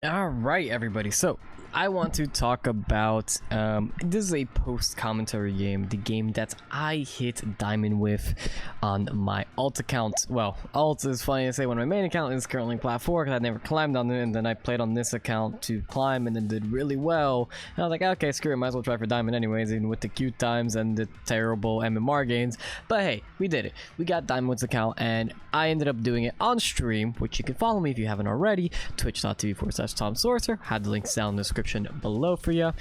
All right, everybody. So I want to talk about this is a post commentary game, the game that I hit diamond with on my alt account. Well, alt is funny to say when my main account is currently plat 4 because I never climbed on it, and then I played on this account to climb and then did really well. And I was like, okay, screw it, might as well try for diamond anyways, even with the cute times and the terrible MMR gains. But hey, we did it. We got diamond with this account, and I ended up doing it on stream, which you can follow me if you haven't already. Twitch.tv/Tomsorcer. Had the links down in the description below for you.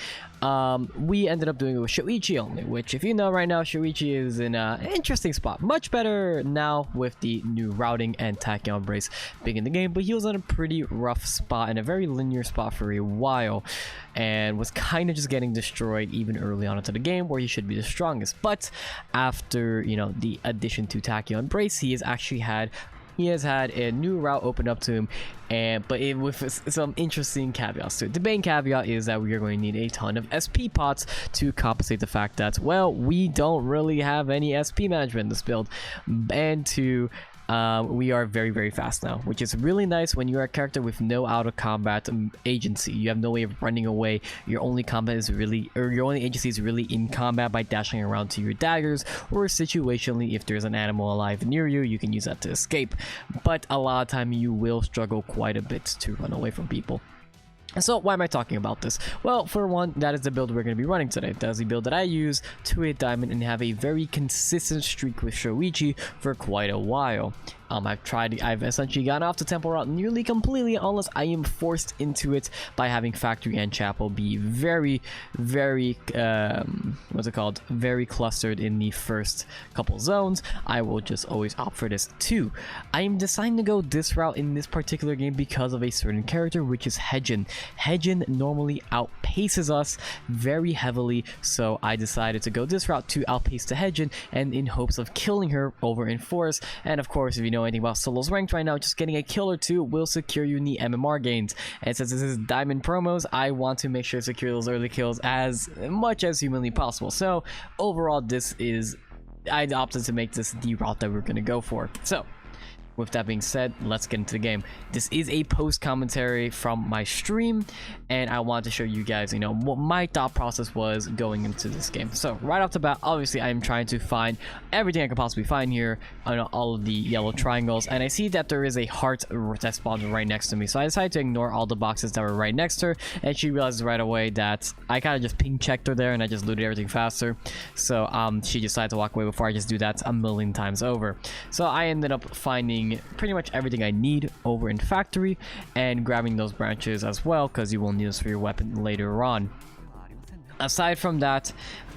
We ended up doing it with SHOICHI only, which, if you know right now, SHOICHI is in an interesting spot. Much better now with the new routing and tachyon brace being in the game, but he was in a pretty rough spot and a very linear spot for a while, and was kind of just getting destroyed even early on into the game where he should be the strongest. But after, you know, the addition to tachyon brace, he has had a new route open up to him, but with some interesting caveats to it. The main caveat is that we are going to need a ton of SP pots to compensate the fact that, well, we don't really have any SP management in this build, and we are very, very fast now, which is really nice when you're a character with no out of combat agency. You have no way of running away. Your only agency is really in combat by dashing around to your daggers, or situationally, if there's an animal alive near you, you can use that to escape. But a lot of time you will struggle quite a bit to run away from people. So why am I talking about this? Well, for one, that is the build we're going to be running today. That is the build that I use to hit diamond and have a very consistent streak with SHOICHI for quite a while. I've essentially gone off the temple route nearly completely, unless I am forced into it by having factory and chapel be very, very, very clustered in the first couple zones. I will just always opt for this too. I am deciding to go this route in this particular game because of a certain character, which is Hedgen. Hedgen normally outpaces us very heavily, so I decided to go this route to outpace the Hedgen, and in hopes of killing her over in forest. And of course, if you know anything about solos ranked right now, just getting a kill or two will secure you in the MMR gains. And since this is diamond promos, I want to make sure to secure those early kills as much as humanly possible. So overall, I opted to make this the route that we're going to go for. So with that being said, let's get into the game. This is a post commentary from my stream, and I want to show you guys, what my thought process was going into this game. So right off the bat, obviously I am trying to find everything I can possibly find here on all of the yellow triangles, and I see that there is a heart that spawns right next to me. So I decided to ignore all the boxes that were right next to her, and she realizes right away that I kind of just ping checked her there and I just looted everything faster. So she decided to walk away before I just do that a million times over. So I ended up finding pretty much everything I need over in factory and grabbing those branches as well, because you will need this for your weapon later on. Aside from that,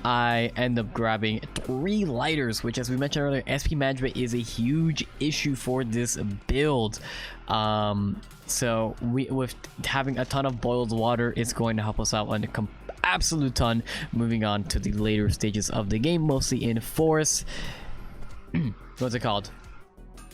I end up grabbing 3 lighters, which, as we mentioned earlier, SP management is a huge issue for this build. So with having a ton of boiled water, it's going to help us out an absolute ton moving on to the later stages of the game, mostly in forest. What's it called?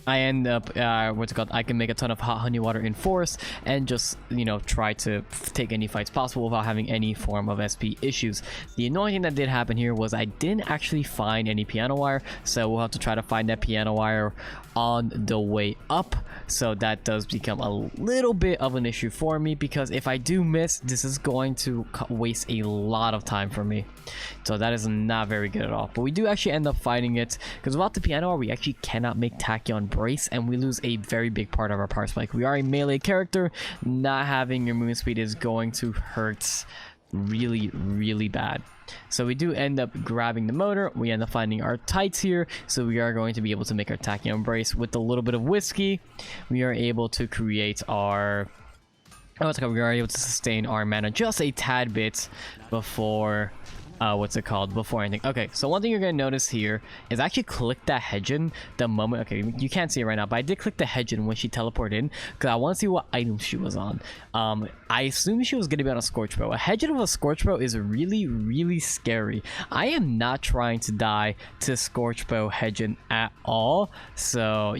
I end up, I can make a ton of hot honey water in forest and just, try to take any fights possible without having any form of SP issues. The annoying thing that did happen here was I didn't actually find any piano wire, so we'll have to try to find that piano wire on the way up. So that does become a little bit of an issue for me, because if I do miss, this is going to waste a lot of time for me. So that is not very good at all. But we do actually end up finding it, because without the piano wire, we actually cannot make tachyon brace, and we lose a very big part of our power spike. We are a melee character. Not having your movement speed is going to hurt really, really bad. So we do end up grabbing the motor. We end up finding our tights here, so we are going to be able to make our tachyon brace with a little bit of whiskey. We are able to create our we are able to sustain our mana just a tad bit before before anything. Okay, so one thing you're gonna notice here is I actually clicked that Hedgen the moment. Okay, you can't see it right now, but I did click the Hedgen when she teleported in, because I want to see what item she was on. I assume she was gonna be on a Scorch Bow. A Hedgen with a Scorch Bow is really, really scary. I am not trying to die to Scorch Bow Hedgen at all, so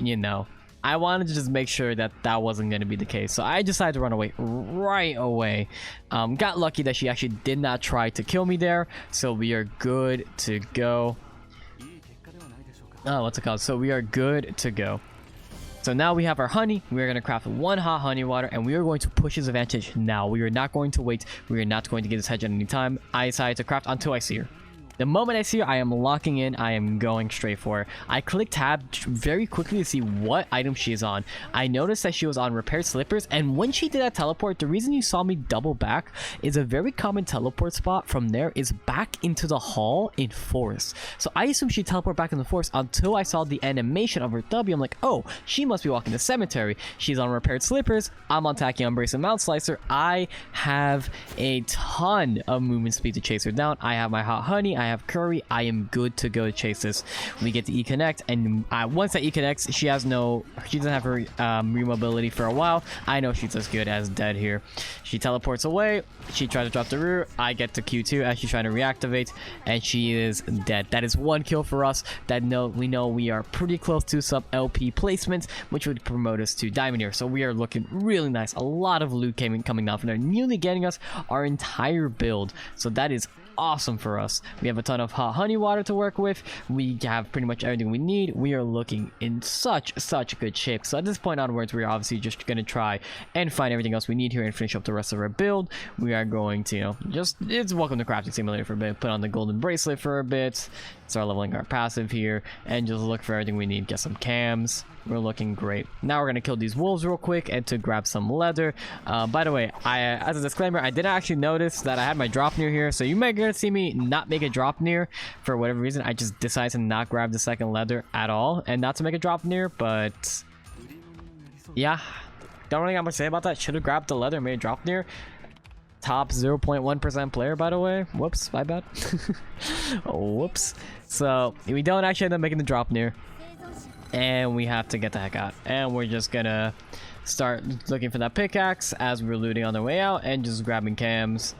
I wanted to just make sure that that wasn't going to be the case. So I decided to run away right away. Got lucky that she actually did not try to kill me there. So we are good to go. So we are good to go. So now we have our honey. We are going to craft 1 hot honey water, and we are going to push his advantage now. We are not going to wait. We are not going to get this hedge at any time. I decided to craft until I see her. The moment I see her, I am locking in. I am going straight for her. I click tab very quickly to see what item she is on. I noticed that she was on repaired slippers, and when she did that teleport, the reason you saw me double back is a very common teleport spot from there is back into the hall in forest. So I assumed she teleport back in the forest until I saw the animation of her W. I'm like, oh, she must be walking the cemetery. She's on repaired slippers. I'm on Tacky Embrace and Mount Slicer. I have a ton of movement speed to chase her down. I have my hot honey. I have curry. I am good to go to chase this. We get to E-Connect, and once that E-Connects, she doesn't have her remobility for a while. I know she's as good as dead here. She teleports away. She tries to drop the root. I get to Q2 as she's trying to reactivate, and she is dead. That is 1 kill for us. We know we are pretty close to some LP placements, which would promote us to Diamond here. So we are looking really nice. A lot of loot coming down from there, nearly getting us our entire build. So that is awesome for us. We have a ton of hot honey water to work with. We have pretty much everything we need. We are looking in such good shape. So at this point onwards, we're obviously just going to try and find everything else we need here and finish up the rest of our build. We are going to, it's welcome to Crafting Simulator for a bit. Put on the golden bracelet for a bit. Start leveling our passive here and just look for everything we need. Get some cams. We're looking great. Now we're going to kill these wolves real quick and to grab some leather. By the way, as a disclaimer, I didn't actually notice that I had my drop near here. So you might get to see me not make a drop near for whatever reason. I just decided to not grab the second leather at all and not to make a drop near. But yeah, don't really got much to say about that. Should have grabbed the leather and made a drop near. Top 0.1% player, by the way. Whoops, my bad. Whoops. So we don't actually end up making the drop near, and we have to get the heck out. And we're just gonna start looking for that pickaxe as we're looting on the way out and just grabbing cams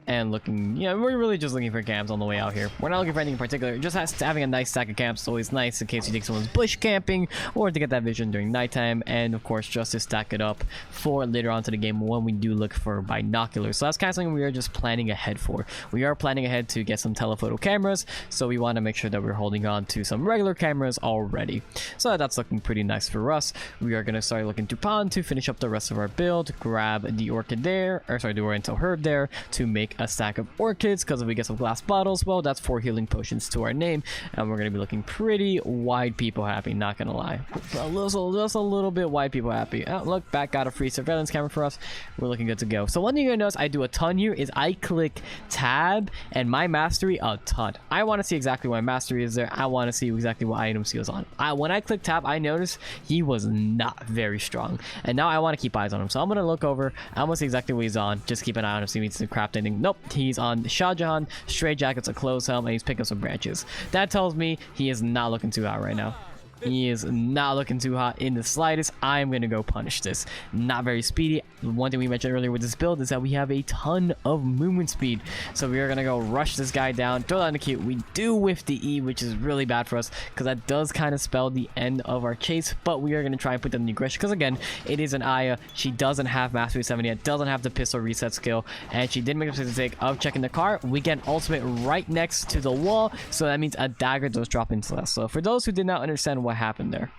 and looking. We're really just looking for cams on the way out here. We're not looking for anything in particular. Just having a nice stack of camps is always nice in case you think someone's bush camping or to get that vision during nighttime, and of course just to stack it up for later on to the game when we do look for binoculars. So that's kind of something we are just planning ahead for. We are planning ahead to get some telephoto cameras, so we want to make sure that we're holding on to some regular cameras already. So that's looking pretty nice for us. We are going to start looking to pond to finish up the rest of our build, grab the orchid there, or sorry, the oriental herb there to make a stack of orchids, because if we get some glass bottles, well, that's 4 healing potions to our name, and we're going to be looking pretty wide people happy, not gonna lie. Just a little bit wide people happy. Oh, look, back got a free surveillance camera for us. We're looking good to go. So one thing you're gonna notice I do a ton here is I click tab and my mastery a ton. I want to see exactly what my mastery is there. I want to see exactly what items he was on. When I click tab, I noticed he was not very strong, and now I want to keep eyes on him. So I'm gonna look over. I'm gonna see exactly what he's on. Just keep an eye on him, see if he needs to craft anything. Nope, he's on Shah Jahan, straight jackets, a closed helm, and he's picking up some branches. That tells me he is not looking too hot right now. He is not looking too hot in the slightest. I'm going to go punish this. Not very speedy. One thing we mentioned earlier with this build is that we have a ton of movement speed. So we are going to go rush this guy down, throw down the Q. We do whiff the E, which is really bad for us because that does kind of spell the end of our chase. But we are going to try and put them in the aggression because, again, it is an Aya. She doesn't have Mastery 7 yet, doesn't have the pistol reset skill, and she did make a mistake of checking the car. We get an ultimate right next to the wall, so that means a dagger does drop into us. So for those who did not understand what happened there,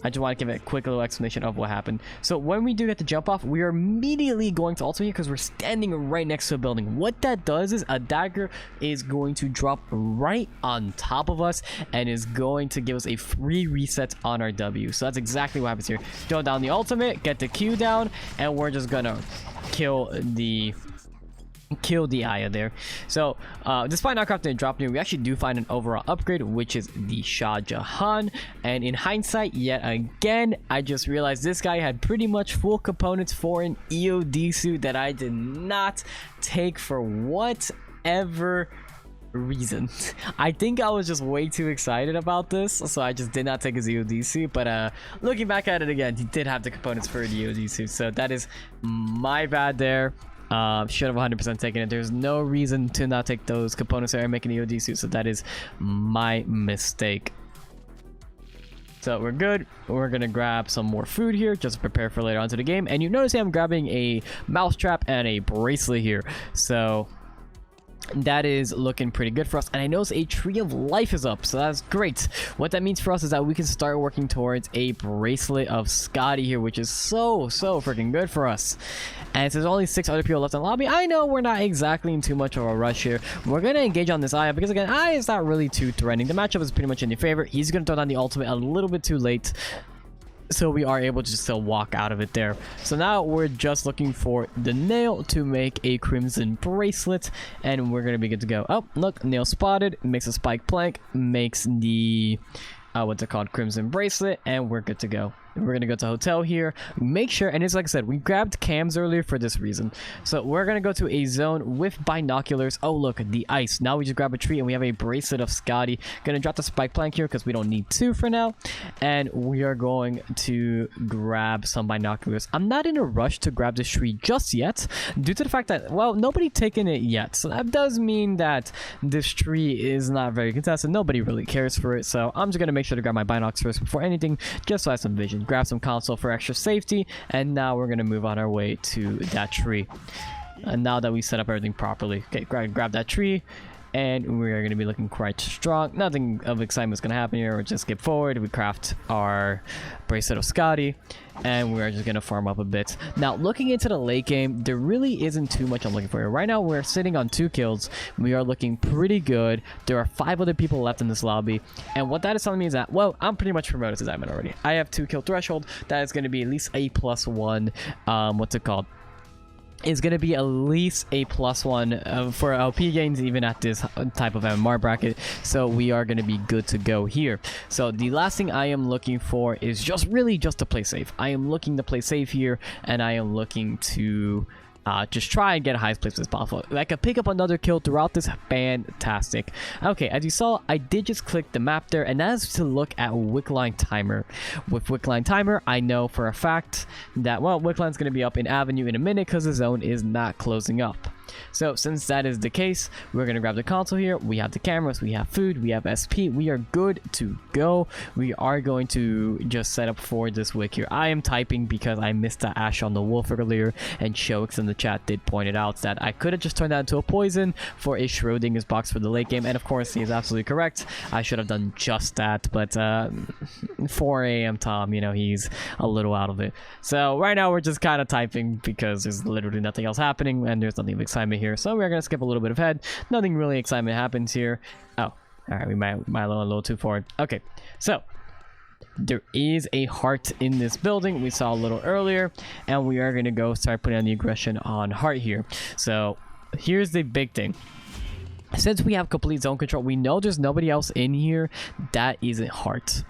I just want to give a quick little explanation of what happened. So when we do get the jump off, we are immediately going to ultimate because we're standing right next to a building. What that does is a dagger is going to drop right on top of us and is going to give us a free reset on our W. So that's exactly what happens here. Throw down the ultimate, get the Q down, and we're just gonna kill the Aya there. So despite not crafting a drop near, we actually do find an overall upgrade, which is the Shah Jahan. And in hindsight, yet again, I just realized this guy had pretty much full components for an EOD suit that I did not take for whatever reason. I think I was just way too excited about this, so I just did not take his EOD suit. But looking back at it again, he did have the components for an EOD suit, so that is my bad there. Should have 100% taken it. There's no reason to not take those components there and make an EOD suit, so that is my mistake. So we're good. We're gonna grab some more food here just to prepare for later on to the game. And you notice I'm grabbing a mousetrap and a bracelet here. So That is looking pretty good for us, and I notice a tree of life is up, so that's great. What that means for us is that we can start working towards a bracelet of Scotty here, which is so freaking good for us. And since there's only 6 other people left in the lobby, I know we're not exactly in too much of a rush here. We're going to engage on this Aya because, again, Aya is not really too threatening. The matchup is pretty much in your favor. He's going to throw down the ultimate a little bit too late, so we are able to just still walk out of it there. So now we're just looking for the nail to make a crimson bracelet, and we're going to be good to go. Oh, look, nail spotted, makes a spike plank, makes the what's it called, crimson bracelet, and we're good to go. We're gonna go to hotel here, make sure, and it's like I said, we grabbed cams earlier for this reason. So we're gonna go to a zone with binoculars. Oh look, the ice. Now we just grab a tree and we have a bracelet of Scotty. Gonna drop the spike plank here because we don't need 2 for now, and we are going to grab some binoculars. I'm not in a rush to grab this tree just yet, due to the fact that, well, nobody taken it yet, so that does mean that this tree is not very contested. Nobody really cares for it, so I'm just gonna make sure to grab my binoculars first before anything, just so I have some vision. Grab some console for extra safety, and now we're gonna move on our way to that tree. And now that we set up everything properly, okay, grab that tree, and we are going to be looking quite strong. Nothing of excitement is going to happen here. We'll just skip forward. We craft our bracelet of Scotty, and we are just going to farm up a bit. Now, looking into the late game, there really isn't too much I'm looking for here. Right now, we're sitting on 2 kills. We are looking pretty good. There are 5 other people left in this lobby, and what that is telling me is that, well, I'm pretty much promoted to diamond already. I have 2 kill threshold. That is going to be at least a +1. What's it called? Is going to be at least a +1 for LP gains, even at this type of MMR bracket. So we are going to be good to go here. So the last thing I am looking for is just to play safe. I am looking to play safe here, and I am looking to just try and get a highest place as possible. If I could pick up another kill throughout this, fantastic. Okay, as you saw, I did just click the map there, and that is to look at Wickline Timer. With Wickline Timer, I know for a fact that, well, Wickline's going to be up in Avenue in a minute because the zone is not closing up. So since that is the case, we're going to grab the console here. We have the cameras, we have food, we have SP. We are good to go. We are going to just set up for this wick here. I am typing because I missed the Ash on the wolf earlier, and Shoix in the chat did point it out that I could have just turned that into a poison for a Schrodinger's box for the late game, and of course he is absolutely correct. I should have done just that, but 4 AM Tom, you know, he's a little out of it. So right now we're just kind of typing because there's literally nothing else happening, and there's nothing of excitement here, so we're gonna skip a little bit ahead. Nothing really excitement happens here. Oh, all right, we might a little too forward. Okay, so there is a heart in this building we saw a little earlier, and we are gonna go start putting on the aggression on heart here. So here's the big thing. Since we have complete zone control, we know there's nobody else in here that isn't heart.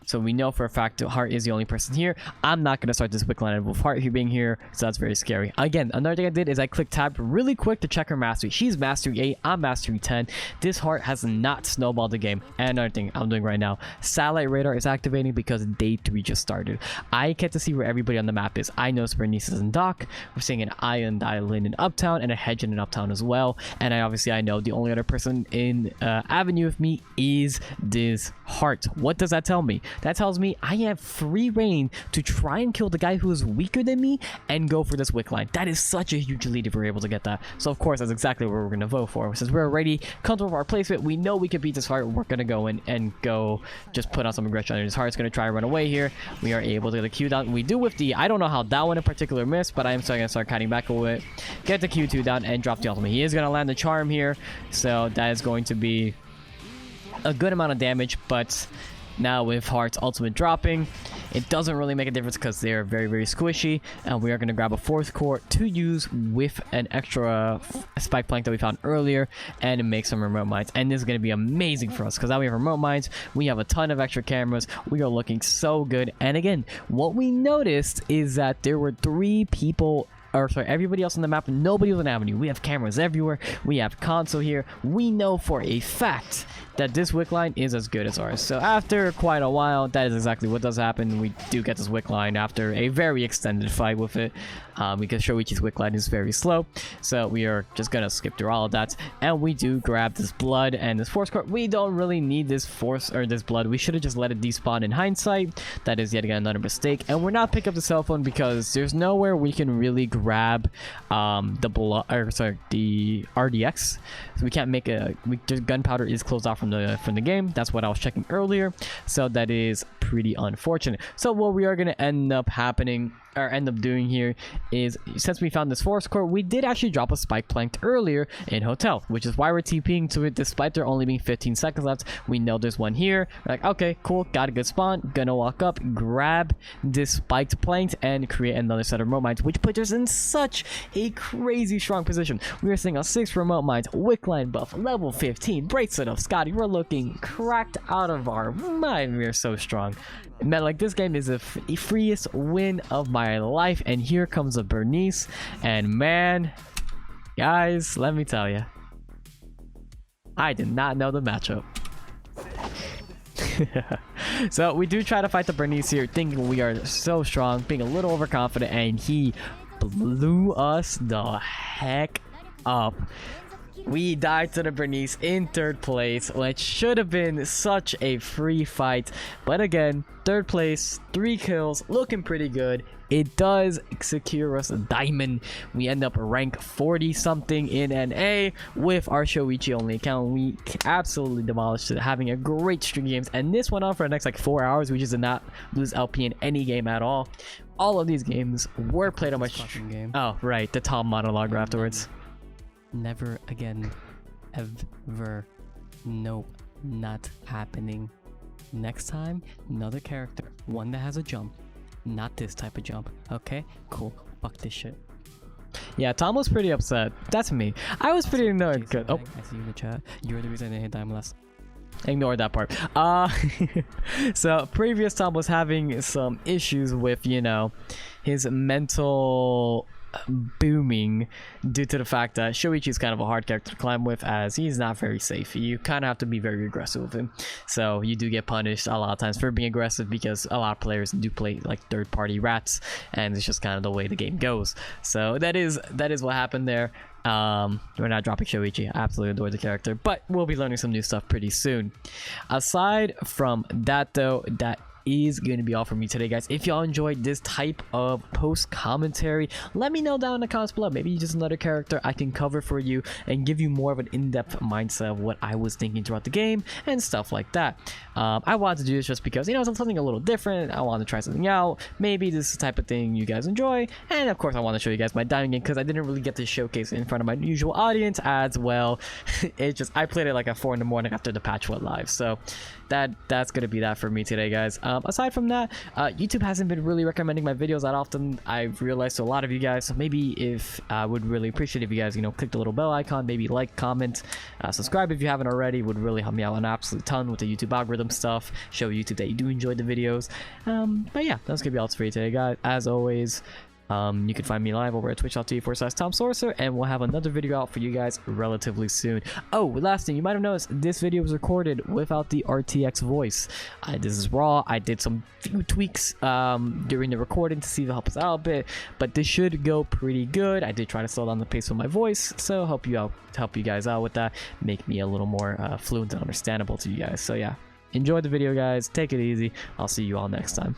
So we know for a fact that Heart is the only person here. I'm not going to start this wick line with Heart being here, so that's very scary. Again, another thing I did is I clicked tab really quick to check her mastery. She's mastery 8, I'm mastery 10. This Heart has not snowballed the game. And another thing I'm doing right now, satellite radar is activating because day 3 just started. I get to see where everybody on the map is. I know Bernice and Doc. We're seeing an Ion Island in Uptown and a Hedge in Uptown as well. And I know the only other person in Avenue with me is this Heart. What does that tell me? That tells me I have free reign to try and kill the guy who is weaker than me and go for this wick line. That is such a huge lead if we're able to get that. So of course that's exactly what we're going to vote for. Since we're already comfortable with our placement, we know we can beat this Heart. We're going to go in and go just put on some aggression on his Heart's going to try and run away here. We are able to get the Q down. We do with the, I don't know how that one in particular missed, but I am still going to start cutting back a bit, get the Q2 down and drop the ultimate. He is going to land the charm here, so that is going to be a good amount of damage. But now with Heart's ultimate dropping, it doesn't really make a difference because they're very, very squishy. And we are going to grab a 4th core to use with an extra spike plank that we found earlier and make some remote mines. And this is going to be amazing for us because now we have remote mines. We have a ton of extra cameras. We are looking so good. And again, what we noticed is that there were 3 people, or sorry, everybody else on the map, nobody was on Avenue. We have cameras everywhere. We have console here. We know for a fact that this wick line is as good as ours. So after quite a while, that is exactly what does happen. We do get this wick line after a very extended fight with it, because Shoichi's wick line is very slow. So we are just gonna skip through all of that, and we do grab this blood and this force core. We don't really need this force or this blood. We should have just let it despawn in hindsight. That is yet again another mistake. And we're not picking up the cell phone because there's nowhere we can really grab the RDX, so we can't make just gunpowder is closed off from the game. That's what I was checking earlier, so that is pretty unfortunate. So what we are going to end up doing here is, since we found this forest core, we did actually drop a spike plank earlier in hotel, which is why we're TPing to it despite there only being 15 seconds left. We know there's one here. We're like, okay, cool, got a good spawn, gonna walk up, grab this spiked plank and create another set of remote mines, which puts us in such a crazy strong position. We are seeing a 6 remote mines, wick line buff, level 15, bracelet of Scotty. We're looking cracked out of our mind. We are so strong, man. Like, this game is the freest win of my life. And here comes a Bernice, and man, guys, let me tell you, I did not know the matchup. So we do try to fight the Bernice here, thinking we are so strong, being a little overconfident, and he blew us the heck up. We died to the Bernice in 3rd place, which should have been such a free fight. But again, 3rd place, 3 kills, looking pretty good. It does secure us a diamond. We end up rank 40 something in NA with our Shoichi only account. We absolutely demolished it, having a great stream of games. And this went on for the next like 4 hours. We just did not lose LP in any game at all. All of these games were played on my stream. Oh, right. The Tom monologue afterwards. Never again, ever. Nope, not happening. Next time, another character, one that has a jump, not this type of jump. Okay, cool. Fuck this shit. Yeah, Tom was pretty upset. That's me. I was pretty annoyed. Good. Oh, I see you in the chat. You're the reason I didn't hit diamond last. Ignore that part. So previous Tom was having some issues with, you know, his mental booming due to the fact that Shoichi is kind of a hard character to climb with, as he's not very safe. You kind of have to be very aggressive with him, so you do get punished a lot of times for being aggressive, because a lot of players do play like third-party rats, and it's just kind of the way the game goes. So that is what happened there. We're not dropping Shoichi. I absolutely adore the character, but we'll be learning some new stuff pretty soon. Aside from that though, that is going to be all for me today, guys. If y'all enjoyed this type of post commentary, let me know down in the comments below. Maybe just another character I can cover for you and give you more of an in-depth mindset of what I was thinking throughout the game and stuff like that. I wanted to do this just because, you know, it's something a little different. I wanted to try something out. Maybe this is the type of thing you guys enjoy, and of course I want to show you guys my diamond game, because I didn't really get to showcase it in front of my usual audience as well. I played it like at 4 in the morning after the patch went live, so that's gonna be that for me today, guys. Aside from that, YouTube hasn't been really recommending my videos that often. I've realized to a lot of you guys, so maybe if I would really appreciate if you guys, you know, click the little bell icon, maybe like, comment, subscribe if you haven't already. Would really help me out an absolute ton with the YouTube algorithm stuff, show YouTube that you do enjoy the videos. But yeah, that's gonna be all for you today, guys. As always, you can find me live over at twitch.tv/Tomsorcer, and we'll have another video out for you guys relatively soon. Oh, last thing, you might have noticed, this video was recorded without the RTX voice. This is raw. I did some few tweaks during the recording to see if it helps us out a bit, but this should go pretty good. I did try to slow down the pace with my voice, so help you guys out with that, make me a little more fluent and understandable to you guys. So yeah, enjoy the video, guys. Take it easy. I'll see you all next time.